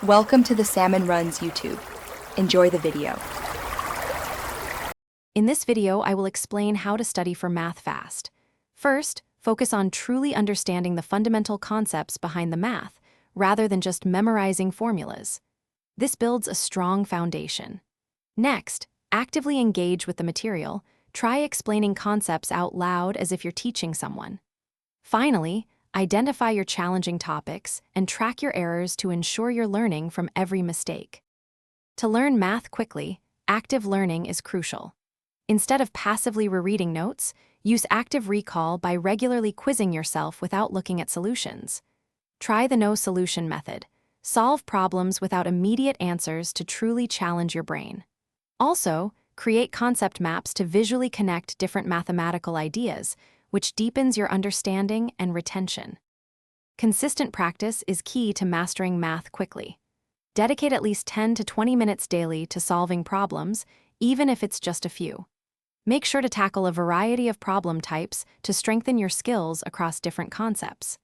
Welcome to the Salmon Runs YouTube. Enjoy the video. In this video, I will explain how to study for math fast. First, focus on truly understanding the fundamental concepts behind the math, rather than just memorizing formulas. This builds a strong foundation. Next, actively engage with the material. Try explaining concepts out loud as if you're teaching someone. Finally, identify your challenging topics and track your errors to ensure you're learning from every mistake. To learn math quickly, active learning is crucial. Instead of passively rereading notes, use active recall by regularly quizzing yourself without looking at solutions. Try the no-solution method. Solve problems without immediate answers to truly challenge your brain. Also, create concept maps to visually connect different mathematical ideas, which deepens your understanding and retention. Consistent practice is key to mastering math quickly. Dedicate at least 10 to 20 minutes daily to solving problems, even if it's just a few. Make sure to tackle a variety of problem types to strengthen your skills across different concepts.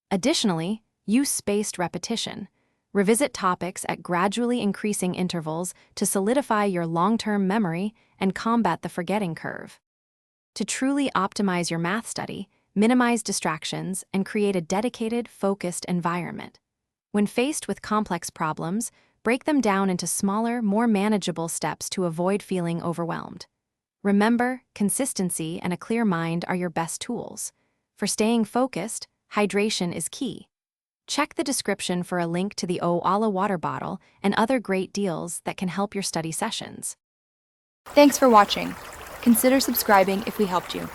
Additionally, use spaced repetition. Revisit topics at gradually increasing intervals to solidify your long-term memory and combat the forgetting curve. To truly optimize your math study, minimize distractions and create a dedicated, focused environment. When faced with complex problems, break them down into smaller, more manageable steps to avoid feeling overwhelmed. Remember, consistency and a clear mind are your best tools. For staying focused, hydration is key. Check the description for a link to the Oala water bottle and other great deals that can help your study sessions. Thanks for watching. Consider subscribing if we helped you.